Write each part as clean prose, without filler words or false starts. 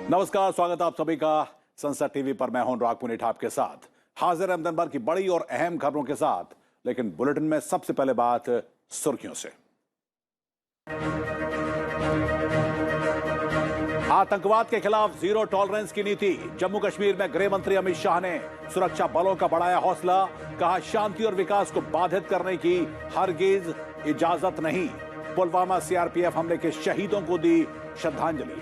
नमस्कार, स्वागत है आप सभी का संसद टीवी पर। मैं हूं अनुराग पुनेठा आपके साथ हाजिर है दिन भर की बड़ी और अहम खबरों के साथ। लेकिन बुलेटिन में सबसे पहले बात सुर्खियों से। आतंकवाद के खिलाफ जीरो टॉलरेंस की नीति। जम्मू कश्मीर में गृह मंत्री अमित शाह ने सुरक्षा बलों का बढ़ाया हौसला। कहा, शांति और विकास को बाधित करने की हरगिज इजाजत नहीं। पुलवामा सीआरपीएफ हमले के शहीदों को दी श्रद्धांजलि।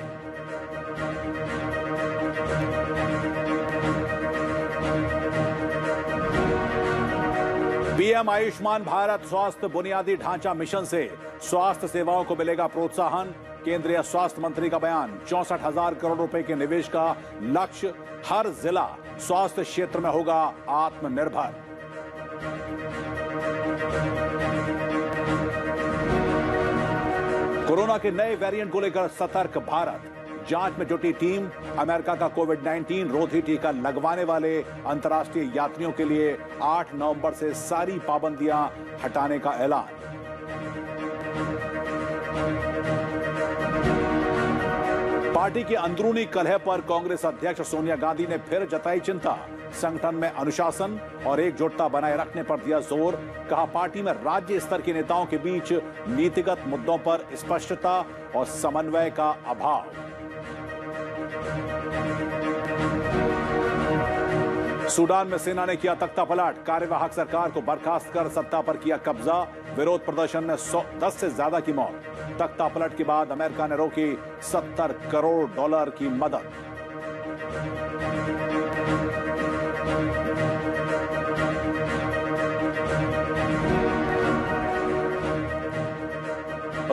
पीएम आयुष्मान भारत स्वास्थ्य बुनियादी ढांचा मिशन से स्वास्थ्य सेवाओं को मिलेगा प्रोत्साहन। केंद्रीय स्वास्थ्य मंत्री का बयान। 64,000 करोड़ रुपए के निवेश का लक्ष्य। हर जिला स्वास्थ्य क्षेत्र में होगा आत्मनिर्भर। कोरोना के नए वेरिएंट को लेकर सतर्क भारत। जांच में जुटी टीम। अमेरिका का कोविड-19 रोधी टीका लगवाने वाले अंतर्राष्ट्रीय यात्रियों के लिए 8 नवंबर से सारी पाबंदियां हटाने का ऐलान। पार्टी की अंदरूनी कलह पर कांग्रेस अध्यक्ष सोनिया गांधी ने फिर जताई चिंता। संगठन में अनुशासन और एकजुटता बनाए रखने पर दिया जोर। कहा, पार्टी में राज्य स्तर के नेताओं के बीच नीतिगत मुद्दों पर स्पष्टता और समन्वय का अभाव। सूडान में सेना ने किया तख्तापलट। कार्यवाहक सरकार को बर्खास्त कर सत्ता पर किया कब्जा। विरोध प्रदर्शन में 10 से ज्यादा की मौत। तख्तापलट के बाद अमेरिका ने रोकी $70 करोड़ की मदद।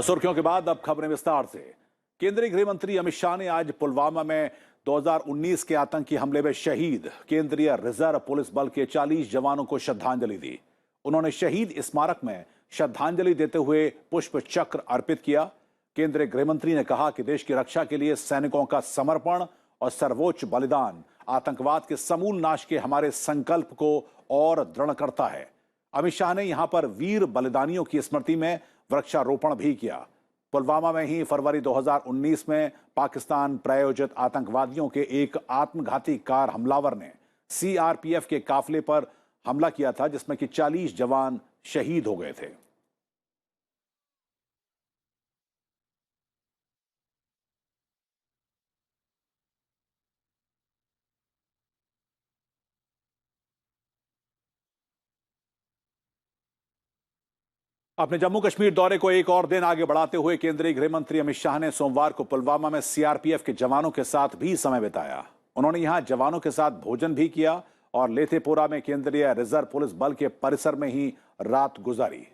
सुर्खियों के बाद अब खबरें विस्तार से। केंद्रीय गृह मंत्री अमित शाह ने आज पुलवामा में 2019 के आतंकी हमले में शहीद केंद्रीय रिजर्व पुलिस बल के 40 जवानों को श्रद्धांजलि दी। उन्होंने शहीद स्मारक में श्रद्धांजलि देते हुए पुष्प चक्र अर्पित किया। केंद्रीय गृह मंत्री ने कहा कि देश की रक्षा के लिए सैनिकों का समर्पण और सर्वोच्च बलिदान आतंकवाद के समूल नाश के हमारे संकल्प को और दृढ़ करता है। अमित शाह ने यहां पर वीर बलिदानियों की स्मृति में वृक्षारोपण भी किया। पुलवामा में ही फरवरी 2019 में पाकिस्तान प्रायोजित आतंकवादियों के एक आत्मघाती कार हमलावर ने सीआरपीएफ के काफिले पर हमला किया था, जिसमें कि 40 जवान शहीद हो गए थे। अपने जम्मू कश्मीर दौरे को एक और दिन आगे बढ़ाते हुए केंद्रीय गृह मंत्री अमित शाह ने सोमवार को पुलवामा में सीआरपीएफ के जवानों के साथ भी समय बिताया। उन्होंने यहां जवानों के साथ भोजन भी किया और लेथेपोरा में केंद्रीय रिजर्व पुलिस बल के परिसर में ही रात गुजारी।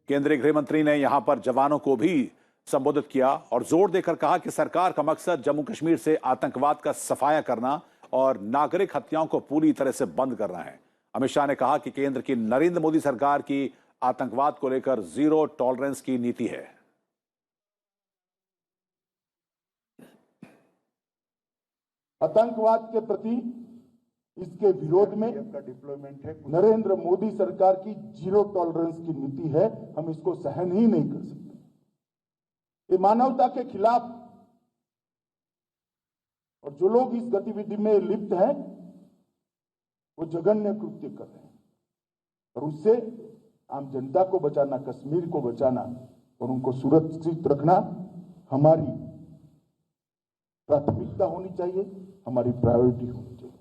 केंद्रीय गृह मंत्री ने यहां पर जवानों को भी संबोधित किया और जोर देकर कहा कि सरकार का मकसद जम्मू कश्मीर से आतंकवाद का सफाया करना और नागरिक हत्याओं को पूरी तरह से बंद करना है। अमित शाह ने कहा कि केंद्र की नरेंद्र मोदी सरकार की आतंकवाद को लेकर जीरो टॉलरेंस की नीति है। आतंकवाद के प्रति इसके विरोध में डिप्लॉयमेंट है। नरेंद्र मोदी सरकार की जीरो टॉलरेंस की नीति है। हम इसको सहन ही नहीं कर सकते। ये मानवता के खिलाफ, और जो लोग इस गतिविधि में लिप्त हैं वो जघन्य कृत्य कर रहे हैं और उससे आम जनता को बचाना, कश्मीर को बचाना और उनको सुरक्षित रखना हमारी प्राथमिकता होनी चाहिए, हमारी प्रायोरिटी होनी चाहिए।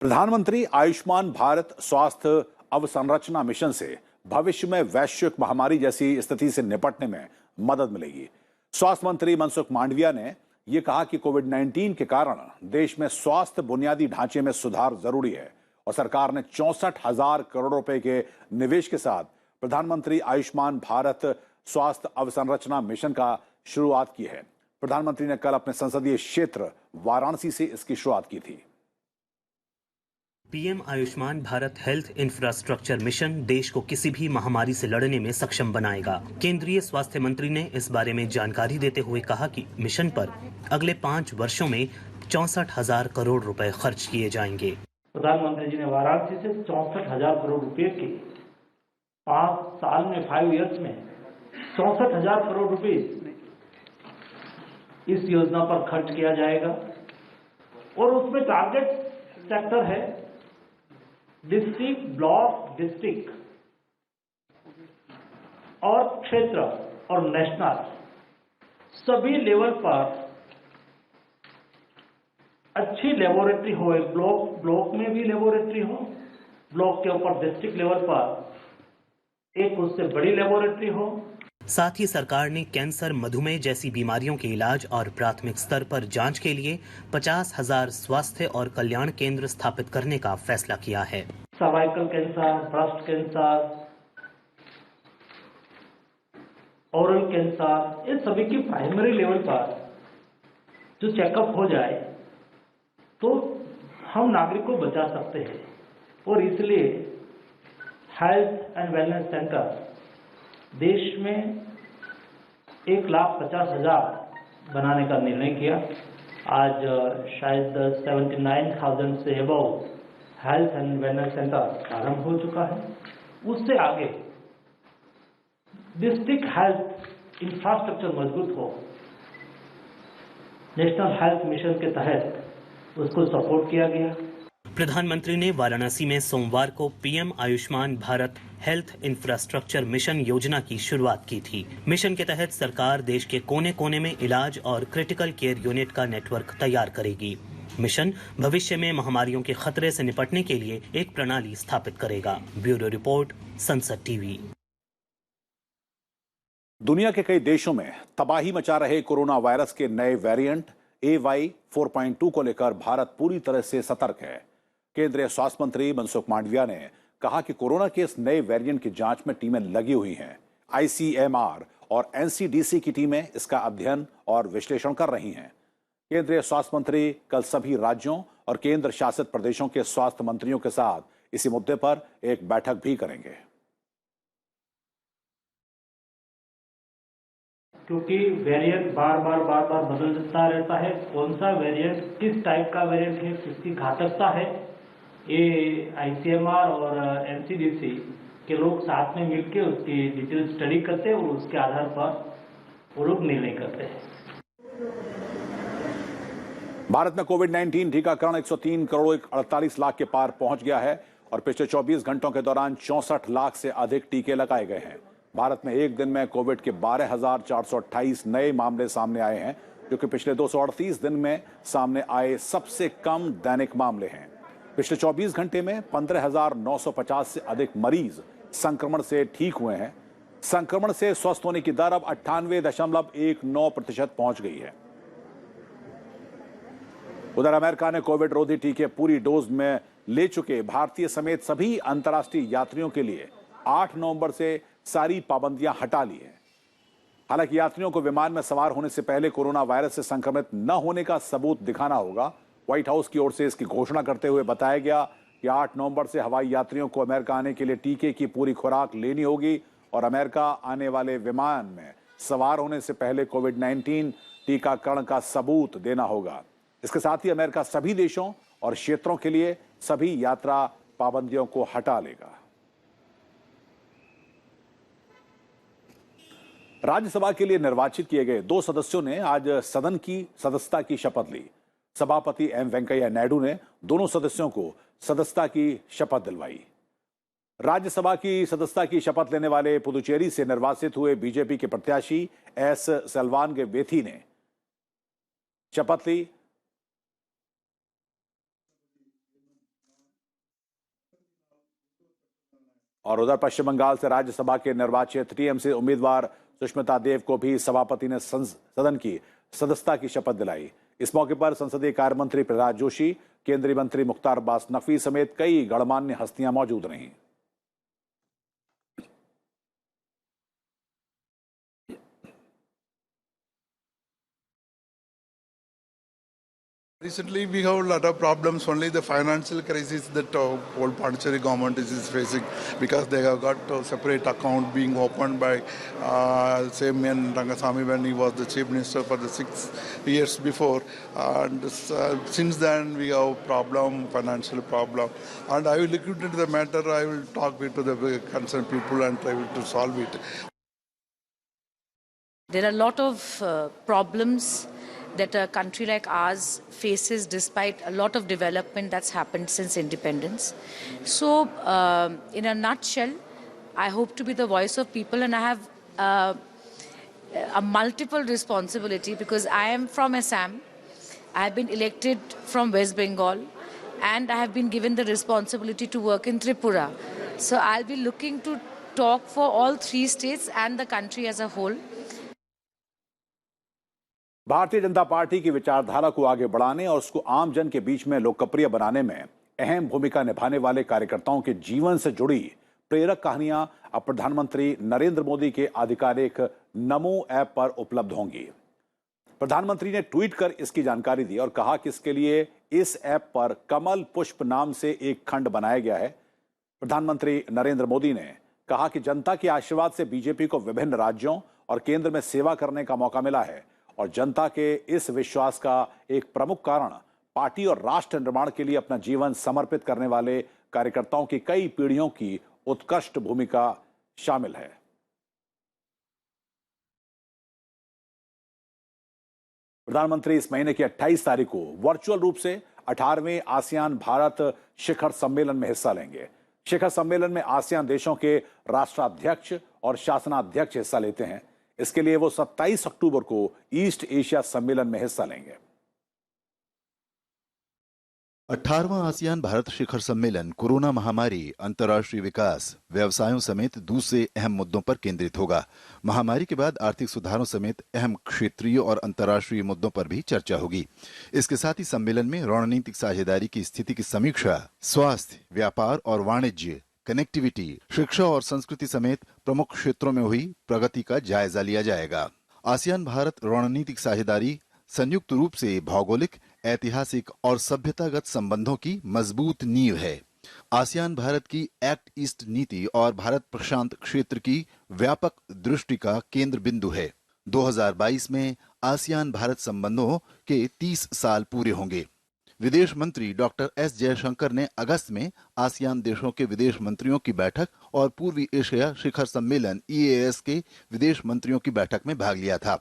प्रधानमंत्री आयुष्मान भारत स्वास्थ्य अवसंरचना मिशन से भविष्य में वैश्विक महामारी जैसी स्थिति से निपटने में मदद मिलेगी। स्वास्थ्य मंत्री मनसुख मांडविया ने यह कहा कि कोविड-19 के कारण देश में स्वास्थ्य बुनियादी ढांचे में सुधार जरूरी है और सरकार ने 64,000 करोड़ रुपए के निवेश के साथ प्रधानमंत्री आयुष्मान भारत स्वास्थ्य अवसंरचना मिशन का शुरुआत की है। प्रधानमंत्री ने कल अपने संसदीय क्षेत्र वाराणसी से इसकी शुरुआत की थी। PM Ayushman Bharat health infrastructure mission देश को किसी भी महामारी से लड़ने में सक्षम बनाएगा। केंद्रीय स्वास्थ्य मंत्री ने इस बारे में जानकारी देते हुए कहा कि मिशन पर अगले 5 वर्षों में 64,000 करोड़ रुपए खर्च किए जाएंगे। प्रधानमंत्री जी ने वाराणसी से 64,000 करोड़ रुपए की 5 साल में 5 इयर्स में 64,000 करोड़ रुपए इस योजना पर खर्च किया जाएगा और उसमें टारगेट सेक्टर है डिस्ट्रिक्ट, ब्लॉक, डिस्ट्रिक्ट और क्षेत्र और नेशनल सभी लेवल पर अच्छी लेबोरेटरी हो। एक ब्लॉक में भी लेबोरेटरी हो, ब्लॉक के ऊपर डिस्ट्रिक्ट लेवल पर एक उससे बड़ी लेबोरेटरी हो। साथ ही सरकार ने कैंसर, मधुमेह जैसी बीमारियों के इलाज और प्राथमिक स्तर पर जांच के लिए 50,000 स्वास्थ्य और कल्याण केंद्र स्थापित करने का फैसला किया है। Cervical cancer, breast cancer, oral cancer, इन सभी की प्राइमरी लेवल पर जो चेकअप हो जाए तो हम नागरिक को बचा सकते हैं और इसलिए हेल्थ एंड वेलनेस सेंटर देश में 1,50,000 बनाने का निर्णय किया। आज शायद 79,000 से above health and wellness centre प्रारंभ हो चुका है। उससे आगे डिस्ट्रिक्ट हेल्थ इंफ्रास्ट्रक्चर मजबूत हो, नेशनल हेल्थ मिशन के तहत उसको सपोर्ट किया गया। प्रधानमंत्री ने वाराणसी में सोमवार को PM Ayushman Bharat health infrastructure mission योजना की शुरुआत की थी। मिशन के तहत सरकार देश के कोने कोने में इलाज और क्रिटिकल केयर यूनिट का नेटवर्क तैयार करेगी। मिशन भविष्य में महामारियों के खतरे से निपटने के लिए एक प्रणाली स्थापित करेगा। ब्यूरो रिपोर्ट, संसद टीवी। दुनिया के कई देशों में तबाही मचा रहे कोरोना वायरस के नए वेरिएंट AY 4.2 को लेकर भारत पूरी तरह से सतर्क है। केंद्रीय स्वास्थ्य मंत्री मनसुख मांडविया ने कहा कि कोरोना के इस नए वेरिएंट की जांच में टीमें लगी हुई हैं। ICMR और NCDC की टीमें इसका अध्ययन और विश्लेषण कर रही हैं। केंद्रीय स्वास्थ्य मंत्री कल सभी राज्यों और केंद्र शासित प्रदेशों के स्वास्थ्य मंत्रियों के साथ इसी मुद्दे पर एक बैठक भी करेंगे। क्योंकि वेरिएंट बार बार बदलता रहता है। कौन सा वेरिएंट, किस टाइप का वेरिएंट है, किसकी घातकता है, ये ICMR और NCDC के लोग साथ में मिलकर उसकी डिटेल स्टडी करते हैं और उसके आधार पर वो लोग निर्णय करते हैं। भारत में कोविड-19 टीकाकरण 103 करोड़ 48 लाख के पार पहुंच गया है और पिछले 24 घंटों के दौरान 64 लाख से अधिक टीके लगाए गए हैं। भारत में एक दिन में कोविड के 12,428 नए मामले सामने आए हैं, जो कि पिछले 238 दिन में सामने आए सबसे कम दैनिक मामले हैं। पिछले 24 घंटे में 15,950 से अधिक मरीज संक्रमण से ठीक हुए हैं। संक्रमण से स्वस्थ होने की दर अब 98.19% पहुंच गई है। उधर अमेरिका ने कोविड रोधी टीके पूरी डोज में ले चुके भारतीय समेत सभी अंतर्राष्ट्रीय यात्रियों के लिए 8 नवंबर से सारी पाबंदियां हटा ली हैं। हालांकि यात्रियों को विमान में सवार होने से पहले कोरोना वायरस से संक्रमित न होने का सबूत दिखाना होगा। व्हाइट हाउस की ओर से इसकी घोषणा करते हुए बताया गया कि 8 नवंबर से हवाई यात्रियों को अमेरिका आने के लिए टीके की पूरी खुराक लेनी होगी और अमेरिका आने वाले विमान में सवार होने से पहले कोविड-19 टीकाकरण का सबूत देना होगा। इसके साथ ही अमेरिका सभी देशों और क्षेत्रों के लिए सभी यात्रा पाबंदियों को हटा लेगा। राज्यसभा के लिए निर्वाचित किए गए 2 सदस्यों ने आज सदन की सदस्यता की शपथ ली। सभापति M वेंकैया नायडू ने दोनों सदस्यों को सदस्यता की शपथ दिलवाई। राज्यसभा की सदस्यता की शपथ लेने वाले पुदुचेरी से निर्वाचित हुए बीजेपी के प्रत्याशी S सेल्वानगे वेथी ने शपथ ली। और उधर पश्चिम बंगाल से राज्यसभा के निर्वाचित टीएमसी उम्मीदवार सुष्मिता देव को भी सभापति ने सदन की सदस्यता की शपथ दिलाई। इस मौके पर संसदीय कार्य मंत्री प्रहलाद जोशी, केंद्रीय मंत्री मुख्तार अब्बास नकवी समेत कई गणमान्य हस्तियां मौजूद रहीं। Recently, we have a lot of problems. Only the financial crisis that whole Pondicherry government is facing, because they have got a separate account being opened by same man Rangasamy when he was the chief minister for the 6 years before. And since then, we have financial problem. And I will look into the matter. I will talk with the concerned people and try to solve it. There are a lot of problems that a country like ours faces despite a lot of development that's happened since independence. So, in a nutshell, I hope to be the voice of people, and I have a multiple responsibility because I am from Assam. I have been elected from West Bengal, and I have been given the responsibility to work in Tripura. So I'll be looking to talk for all 3 states and the country as a whole. Bharatiya Janata party की विचारधारा को आगे बढ़ाने और उसको आम जन के बीच में लोकप्रिय बनाने में अहम भूमिका निभाने वाले कार्यकर्ताओं के जीवन से जुड़ी प्रेरक कहानियां अब प्रधानमंत्री नरेंद्र मोदी के आधिकारिक नमो ऐप पर उपलब्ध होंगी। प्रधानमंत्री ने ट्वीट कर इसकी जानकारी दी और कहा कि इसके लिए इस ऐप पर कमल पुष्प नाम से एक खंड बनाया गया है। प्रधानमंत्री नरेंद्र मोदी ने कहा कि जनता के आशीर्वाद से बीजेपी को विभिन्न राज्यों और केंद्र में सेवा करने का मौका मिला है और जनता के इस विश्वास का एक प्रमुख कारण पार्टी और राष्ट्र निर्माण के लिए अपना जीवन समर्पित करने वाले कार्यकर्ताओं की कई पीढ़ियों की उत्कृष्ट भूमिका शामिल है। प्रधानमंत्री इस महीने की 28 तारीख को वर्चुअल रूप से 18वें आसियान भारत शिखर सम्मेलन में हिस्सा लेंगे। शिखर सम्मेलन में आसियान देशों के राष्ट्राध्यक्ष और शासनाध्यक्ष हिस्सा लेते हैं। इसके लिए वो 27 अक्टूबर को ईस्ट एशिया सम्मेलन में हिस्सा लेंगे। 18वां आसियान भारत शिखर सम्मेलन कोरोना महामारी, अंतर्राष्ट्रीय विकास, व्यवसायों समेत दूसरे अहम मुद्दों पर केंद्रित होगा। महामारी के बाद आर्थिक सुधारों समेत अहम क्षेत्रीय और अंतर्राष्ट्रीय मुद्दों पर भी चर्चा होगी। इसके साथ ही सम्मेलन में रणनीतिक साझेदारी की स्थिति की समीक्षा, स्वास्थ्य, व्यापार और वाणिज्य, कनेक्टिविटी, शिक्षा और संस्कृति समेत प्रमुख क्षेत्रों में हुई प्रगति का जायजा लिया जाएगा। आसियान भारत रणनीतिक साझेदारी संयुक्त रूप से भौगोलिक, ऐतिहासिक और सभ्यतागत संबंधों की मजबूत नींव है। आसियान भारत की एक्ट ईस्ट नीति और भारत प्रशांत क्षेत्र की व्यापक दृष्टि का केंद्र बिंदु है। 2022 में आसियान भारत संबंधों के 30 साल पूरे होंगे। विदेश मंत्री डॉक्टर एस जयशंकर ने अगस्त में आसियान देशों के विदेश मंत्रियों की बैठक और पूर्वी एशिया शिखर सम्मेलन EAS के विदेश मंत्रियों की बैठक में भाग लिया था।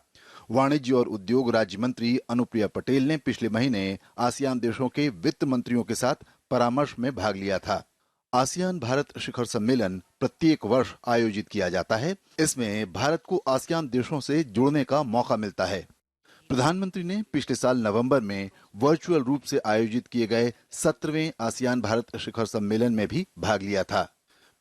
वाणिज्य और उद्योग राज्य मंत्री अनुप्रिया पटेल ने पिछले महीने आसियान देशों के वित्त मंत्रियों के साथ परामर्श में भाग लिया था। आसियान भारत शिखर सम्मेलन प्रत्येक वर्ष आयोजित किया जाता है। इसमें भारत को आसियान देशों से जुड़ने का मौका मिलता है। प्रधानमंत्री ने पिछले साल नवंबर में वर्चुअल रूप से आयोजित किए गए 17वें आसियान भारत शिखर सम्मेलन में भी भाग लिया था।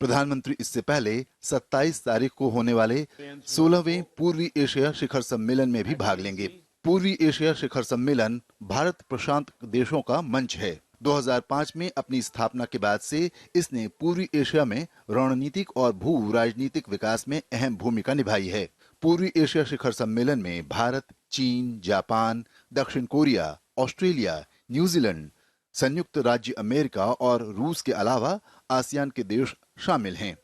प्रधानमंत्री इससे पहले 27 तारीख को होने वाले 16वें पूर्वी एशिया शिखर सम्मेलन में भी भाग लेंगे। पूर्वी एशिया शिखर सम्मेलन भारत प्रशांत देशों का मंच है। 2005 में अपनी स्थापना के बाद से इसने पूर्वी एशिया में रणनीतिक और भू राजनीतिक विकास में अहम भूमिका निभाई है। पूर्वी एशिया शिखर सम्मेलन में भारत, चीन, जापान, दक्षिण कोरिया, ऑस्ट्रेलिया, न्यूजीलैंड, संयुक्त राज्य अमेरिका और रूस के अलावा आसियान के देश शामिल हैं।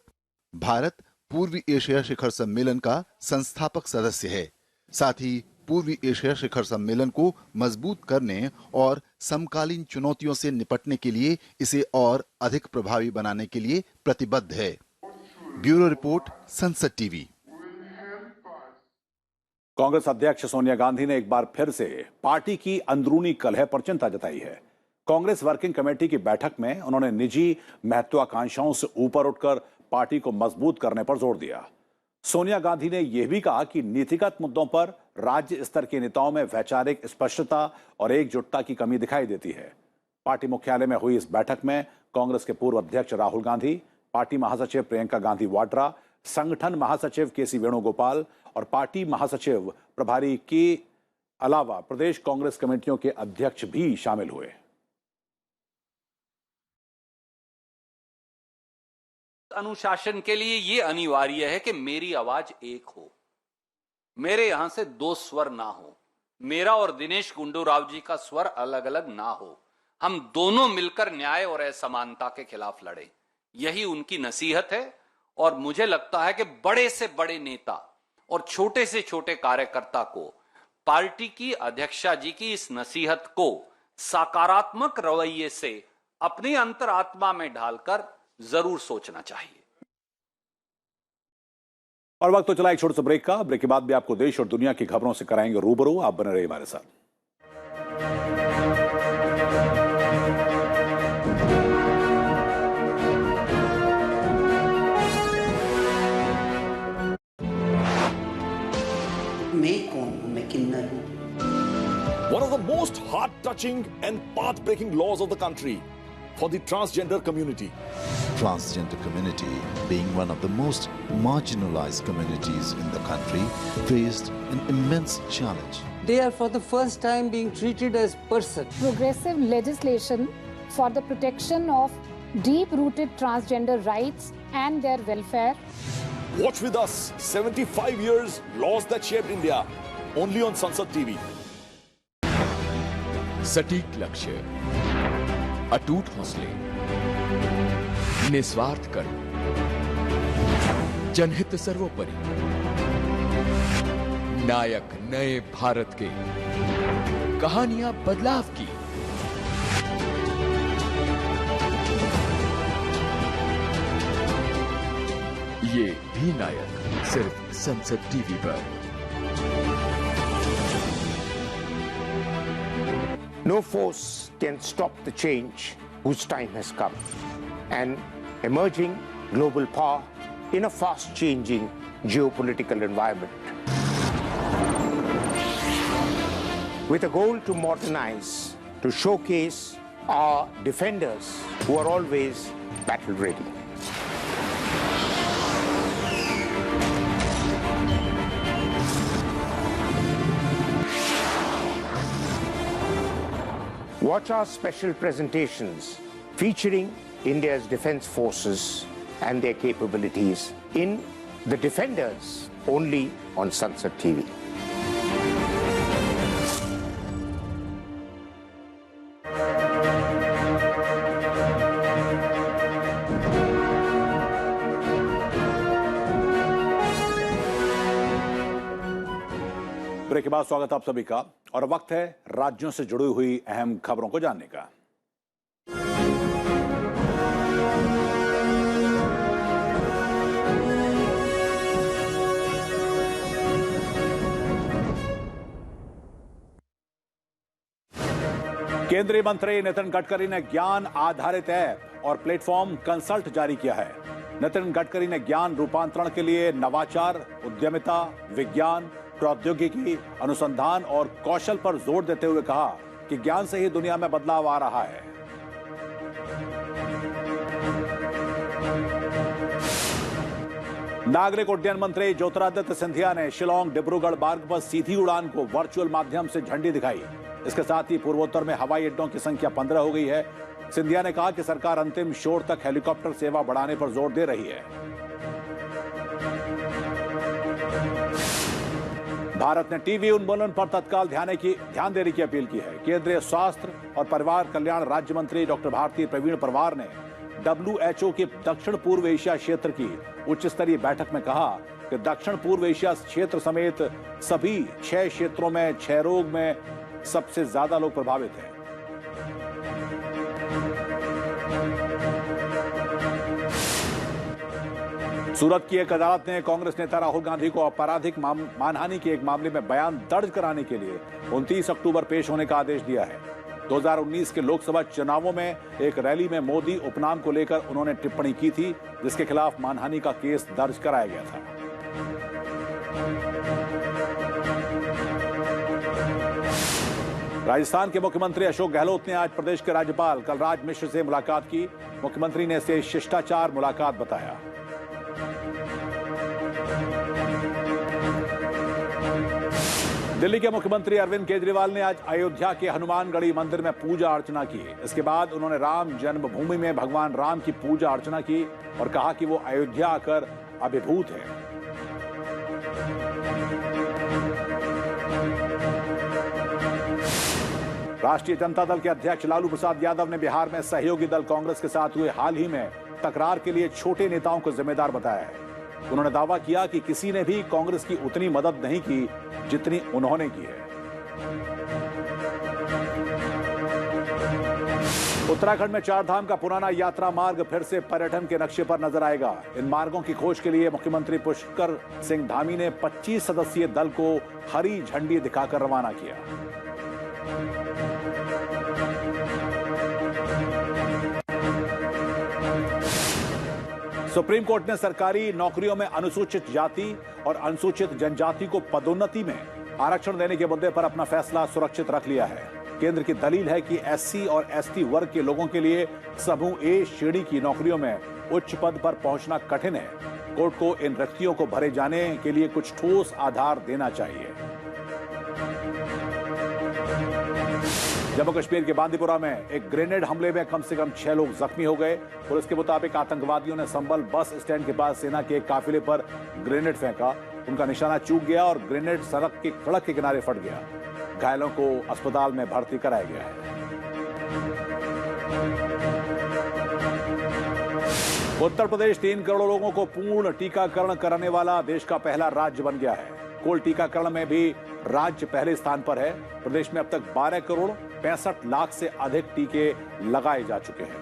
भारत पूर्वी एशिया शिखर सम्मेलन का संस्थापक सदस्य है। साथ ही पूर्वी एशिया शिखर सम्मेलन को मजबूत करने और समकालीन चुनौतियों से निपटने के लिए इसे और अधिक प्रभावी बनाने के लिए प्रतिबद्ध है। ब्यूरो रिपोर्ट, संसद टीवी। कांग्रेस अध्यक्ष सोनिया गांधी ने एक बार फिर से पार्टी की अंदरूनी कलह पर चिंता जताई है। कांग्रेस वर्किंग कमेटी की बैठक में उन्होंने निजी महत्वाकांक्षाओं से ऊपर उठकर पार्टी को मजबूत करने पर जोर दिया। सोनिया गांधी ने यह भी कहा कि नीतिगत मुद्दों पर राज्य स्तर के नेताओं में वैचारिक स्पष्टता और एकजुटता की कमी दिखाई देती है। पार्टी मुख्यालय में हुई इस बैठक में कांग्रेस के पूर्व अध्यक्ष राहुल गांधी, पार्टी महासचिव प्रियंका गांधी वाड्रा, संगठन महासचिव केसी वेणुगोपाल और पार्टी महासचिव प्रभारी के अलावा प्रदेश कांग्रेस कमेटियों के अध्यक्ष भी शामिल हुए। अनुशासन के लिए यह अनिवार्य है कि मेरी आवाज एक हो, मेरे यहां से दो स्वर ना हो, मेरा और दिनेश गुंडू राव जी का स्वर अलग अलग ना हो। हम दोनों मिलकर न्याय और असमानता के खिलाफ लड़े। यही उनकी नसीहत है और मुझे लगता है कि बड़े से बड़े नेता और छोटे से छोटे कार्यकर्ता को पार्टी की अध्यक्षा जी की इस नसीहत को सकारात्मक रवैये से अपनी अंतरात्मा में ढालकर जरूर सोचना चाहिए। और वक्त तो चला एक छोटे से ब्रेक का। ब्रेक के बाद भी आपको देश और दुनिया की खबरों से कराएंगे रूबरू। आप बने रहिए हमारे साथ। मैं कौन हूं? मैं किन्नर हूं। One of the most heart-touching and path-breaking laws of the country for the transgender community. Transgender community, being one of the most marginalized communities in the country, faced an immense challenge. They are for the first time being treated as person. Progressive legislation for the protection of deep-rooted transgender rights and their welfare. Watch with us 75 years laws that shaped India, only on Sansad TV. सटीक लक्ष्य, अटूट हौसले, निस्वार्थ कर्म, जनहित सर्वोपरि। नायक नए भारत के, कहानियां बदलाव की। ये भी नायक सिर्फ संसद टीवी पर। No force can stop the change whose time has come. An emerging global power in a fast-changing geopolitical environment. With a goal to modernize, to showcase our defenders who are always battle-ready. Watch our special presentations featuring India's defense forces and their capabilities in The Defenders, only on Sansad TV. Break के बाद स्वागत आप सभी का। और वक्त है राज्यों से जुड़ी हुई अहम खबरों को जानने का। केंद्रीय मंत्री नितिन गडकरी ने ज्ञान आधारित ऐप और प्लेटफॉर्म कंसल्ट जारी किया है। नितिन गडकरी ने ज्ञान रूपांतरण के लिए नवाचार, उद्यमिता, विज्ञान, प्रौद्योगिकी, अनुसंधान और कौशल पर जोर देते हुए कहा कि ज्ञान से ही दुनिया में बदलाव आ रहा है। नागरिक उड्डयन मंत्री ज्योतिरादित्य सिंधिया ने शिलांग डिब्रूगढ़ मार्ग पर सीधी उड़ान को वर्चुअल माध्यम से झंडी दिखाई। इसके साथ ही पूर्वोत्तर में हवाई अड्डों की संख्या 15 हो गई है। सिंधिया ने कहा कि सरकार अंतिम छोर तक हेलीकॉप्टर सेवा बढ़ाने पर जोर दे रही है। भारत ने टीबी उन्मूलन पर तत्काल ध्यान देने की अपील की है। केंद्रीय स्वास्थ्य और परिवार कल्याण राज्य मंत्री डॉक्टर भारती प्रवीण परवार ने WHO के दक्षिण पूर्व एशिया क्षेत्र की उच्च स्तरीय बैठक में कहा कि दक्षिण पूर्व एशिया क्षेत्र समेत सभी 6 क्षेत्रों में क्षय रोग में सबसे ज्यादा लोग प्रभावित हैं। सूरत की एक अदालत ने कांग्रेस नेता राहुल गांधी को आपराधिक मानहानि के एक मामले में बयान दर्ज कराने के लिए 29 अक्टूबर पेश होने का आदेश दिया है। 2019 के लोकसभा चुनावों में एक रैली में मोदी उपनाम को लेकर उन्होंने टिप्पणी की थी, जिसके खिलाफ मानहानि का केस दर्ज कराया गया था। राजस्थान के मुख्यमंत्री अशोक गहलोत ने आज प्रदेश के राज्यपाल कलराज मिश्र से मुलाकात की। मुख्यमंत्री ने इसे शिष्टाचार मुलाकात बताया। दिल्ली के मुख्यमंत्री अरविंद केजरीवाल ने आज अयोध्या के हनुमानगढ़ी मंदिर में पूजा अर्चना की। इसके बाद उन्होंने राम जन्मभूमि में भगवान राम की पूजा अर्चना की और कहा कि वो अयोध्या आकर अभिभूत है। राष्ट्रीय जनता दल के अध्यक्ष लालू प्रसाद यादव ने बिहार में सहयोगी दल कांग्रेस के साथ हुए हाल ही में तकरार के लिए छोटे नेताओं को जिम्मेदार बताया है। उन्होंने दावा किया कि किसी ने भी कांग्रेस की उतनी मदद नहीं की जितनी उन्होंने की है। उत्तराखंड में चारधाम का पुराना यात्रा मार्ग फिर से पर्यटन के नक्शे पर नजर आएगा। इन मार्गों की खोज के लिए मुख्यमंत्री पुष्कर सिंह धामी ने 25 सदस्यीय दल को हरी झंडी दिखाकर रवाना किया। सुप्रीम कोर्ट ने सरकारी नौकरियों में अनुसूचित जाति और अनुसूचित जनजाति को पदोन्नति में आरक्षण देने के मुद्दे पर अपना फैसला सुरक्षित रख लिया है। केंद्र की दलील है कि एससी और एसटी वर्ग के लोगों के लिए समूह ए श्रेणी की नौकरियों में उच्च पद पर पहुंचना कठिन है। कोर्ट को इन रिक्तियों को भरे जाने के लिए कुछ ठोस आधार देना चाहिए। जम्मू कश्मीर के बांदीपुरा में एक ग्रेनेड हमले में कम से कम 6 लोग जख्मी हो गए। पुलिस के मुताबिक आतंकवादियों ने संभल बस स्टैंड के पास सेना के एक काफिले पर ग्रेनेड फेंका। उनका निशाना चूक गया और ग्रेनेड सड़क के सड़क के किनारे फट गया। घायलों को अस्पताल में भर्ती कराया गया है। उत्तर प्रदेश 3 करोड़ लोगों को पूर्ण टीकाकरण कराने वाला देश का पहला राज्य बन गया है। कुल टीकाकरण में भी राज्य पहले स्थान पर है। प्रदेश में अब तक 12 करोड़ 65 लाख से अधिक टीके लगाए जा चुके हैं।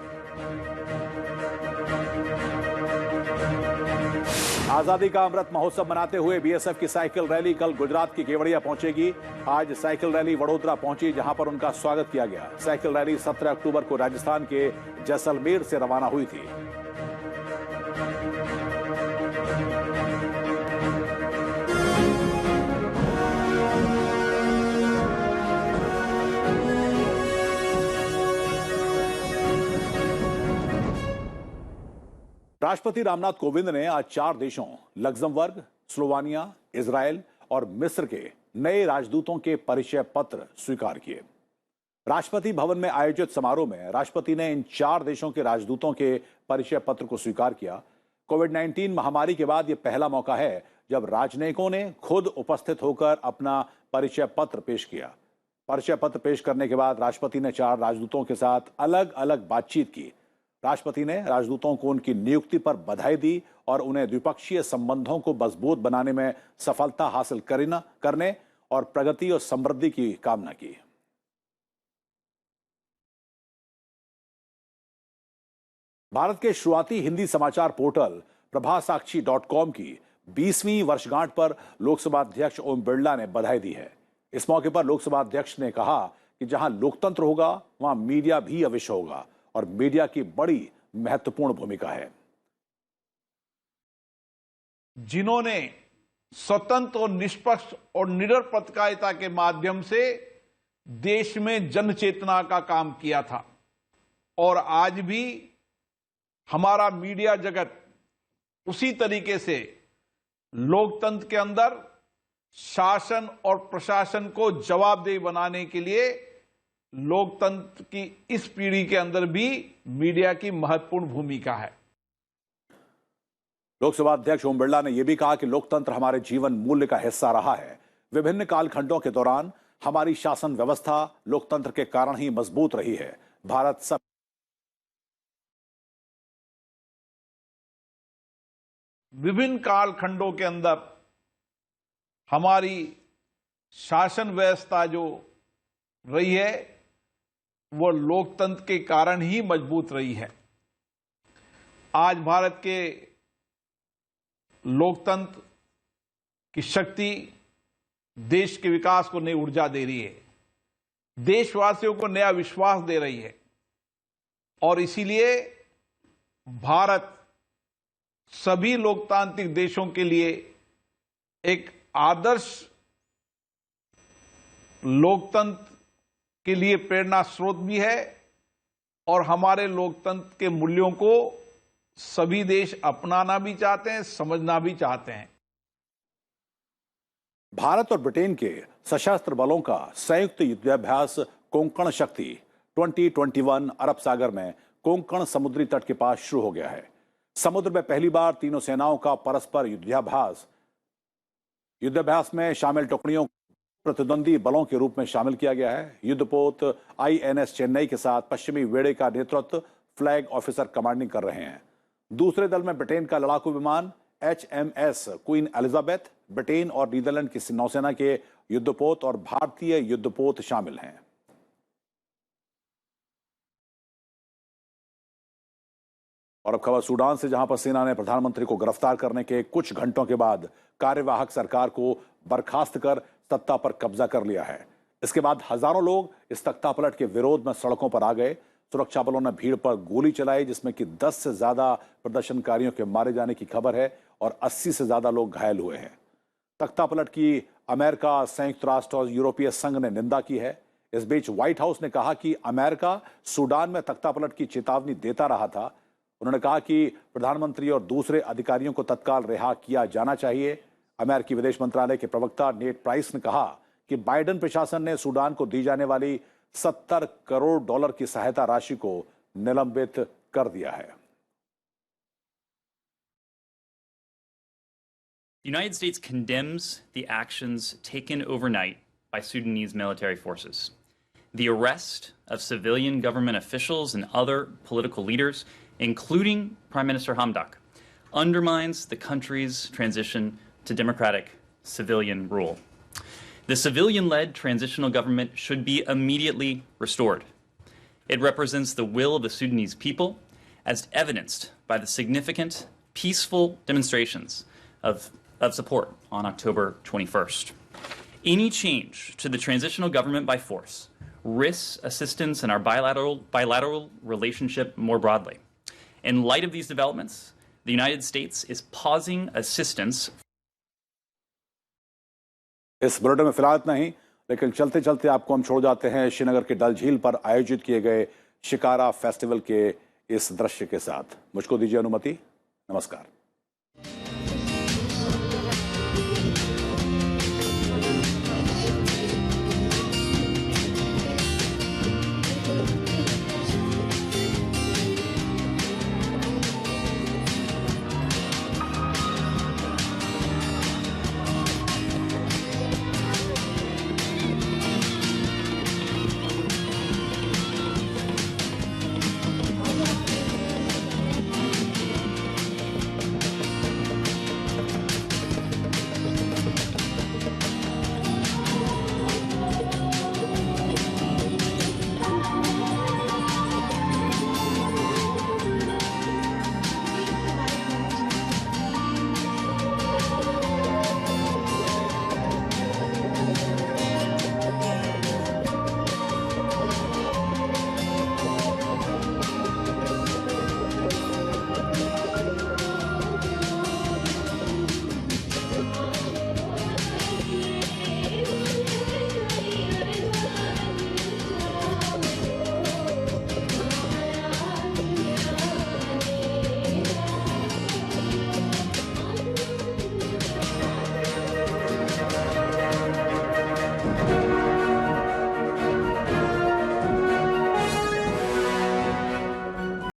आजादी का अमृत महोत्सव मनाते हुए बीएसएफ की साइकिल रैली कल गुजरात की केवड़िया पहुंचेगी। आज साइकिल रैली वडोदरा पहुंची, जहां पर उनका स्वागत किया गया। साइकिल रैली 17 अक्टूबर को राजस्थान के जैसलमेर से रवाना हुई थी। राष्ट्रपति रामनाथ कोविंद ने आज 4 देशों लग्जमबर्ग, स्लोवानिया, इजरायल और मिस्र के नए राजदूतों के परिचय पत्र स्वीकार किए। राष्ट्रपति भवन में आयोजित समारोह में राष्ट्रपति ने इन 4 देशों के राजदूतों के परिचय पत्र को स्वीकार किया। कोविड-19 महामारी के बाद यह पहला मौका है जब राजनयिकों ने खुद उपस्थित होकर अपना परिचय पत्र पेश किया। परिचय पत्र पेश करने के बाद राष्ट्रपति ने 4 राजदूतों के साथ अलग अलग बातचीत की। राष्ट्रपति ने राजदूतों को उनकी नियुक्ति पर बधाई दी और उन्हें द्विपक्षीय संबंधों को मजबूत बनाने में सफलता हासिल करने और प्रगति और समृद्धि की कामना की। भारत के शुरुआती हिंदी समाचार पोर्टल प्रभासाक्षी.com की 20वीं वर्षगांठ पर लोकसभा अध्यक्ष ओम बिरला ने बधाई दी है। इस मौके पर लोकसभा अध्यक्ष ने कहा कि जहां लोकतंत्र होगा वहां मीडिया भी अवश्य होगा और मीडिया की बड़ी महत्वपूर्ण भूमिका है। जिन्होंने स्वतंत्र और निष्पक्ष और निडर पत्रकारिता के माध्यम से देश में जन चेतना का काम किया था और आज भी हमारा मीडिया जगत उसी तरीके से लोकतंत्र के अंदर शासन और प्रशासन को जवाबदेह बनाने के लिए लोकतंत्र की इस पीढ़ी के अंदर भी मीडिया की महत्वपूर्ण भूमिका है। लोकसभा अध्यक्ष ओम बिरला ने यह भी कहा कि लोकतंत्र हमारे जीवन मूल्य का हिस्सा रहा है। विभिन्न कालखंडों के दौरान हमारी शासन व्यवस्था लोकतंत्र के कारण ही मजबूत रही है। भारत सब विभिन्न कालखंडों के अंदर हमारी शासन व्यवस्था जो रही है वो लोकतंत्र के कारण ही मजबूत रही है। आज भारत के लोकतंत्र की शक्ति देश के विकास को नई ऊर्जा दे रही है, देशवासियों को नया विश्वास दे रही है और इसीलिए भारत सभी लोकतांत्रिक देशों के लिए एक आदर्श लोकतंत्र के लिए प्रेरणा स्रोत भी है और हमारे लोकतंत्र के मूल्यों को सभी देश अपनाना भी चाहते हैं, समझना भी चाहते हैं। भारत और ब्रिटेन के सशस्त्र बलों का संयुक्त युद्धाभ्यास कोंकण शक्ति 2021 अरब सागर में कोंकण समुद्री तट के पास शुरू हो गया है। समुद्र में पहली बार तीनों सेनाओं का परस्पर युद्धाभ्यास में शामिल टुकड़ियों प्रतिद्वंदी बलों के रूप में शामिल किया गया है। युद्धपोत INS चेन्नई के साथ पश्चिमी वेड़े का नेतृत्व फ्लैग ऑफिसर कमांडिंग कर रहे हैं। दूसरे दल में ब्रिटेन का लड़ाकू विमान HMS क्वीन एलिजाबेथ, ब्रिटेन और नीदरलैंड की नौसेना के युद्धपोत और भारतीय युद्धपोत शामिल हैं। और अब खबर सूडान से, जहां पर सेना ने प्रधानमंत्री को गिरफ्तार करने के कुछ घंटों के बाद कार्यवाहक सरकार को बर्खास्त कर सत्ता पर कब्जा कर लिया है। इसके बाद हजारों लोग इस तख्तापलट के विरोध में सड़कों पर आ गए। सुरक्षा बलों ने भीड़ पर गोली चलाई, जिसमें कि 10 से ज्यादा प्रदर्शनकारियों के मारे जाने की खबर है और 80 से ज्यादा लोग घायल हुए हैं। तख्तापलट की अमेरिका, संयुक्त राष्ट्र और यूरोपीय संघ ने निंदा की है। इस बीच व्हाइट हाउस ने कहा कि अमेरिका सूडान में तख्तापलट की चेतावनी देता रहा था। उन्होंने कहा कि प्रधानमंत्री और दूसरे अधिकारियों को तत्काल रिहा किया जाना चाहिए। अमेरिकी विदेश मंत्रालय के प्रवक्ता नेट प्राइस ने कहा कि बाइडेन प्रशासन ने सूडान को दी जाने वाली $70 करोड़ की सहायता राशि को निलंबित कर दिया है। The United States condemns the actions taken overnight by Sudanese military forces. The arrest of civilian government officials and other political leaders, including Prime Minister Hamdok, undermines the country's transition to democratic civilian rule. The civilian-led transitional government should be immediately restored. It represents the will of the Sudanese people, as evidenced by the significant, peaceful demonstrations of support on October 21st. Any change to the transitional government by force risks assistance in our bilateral relationship more broadly. In light of these developments, the United States is pausing assistance. इस bulletin में फिलहाल इतना ही, लेकिन चलते चलते आपको हम छोड़ जाते हैं श्रीनगर के डल झील पर आयोजित किए गए शिकारा फेस्टिवल के इस दृश्य के साथ। मुझको दीजिए अनुमति। नमस्कार।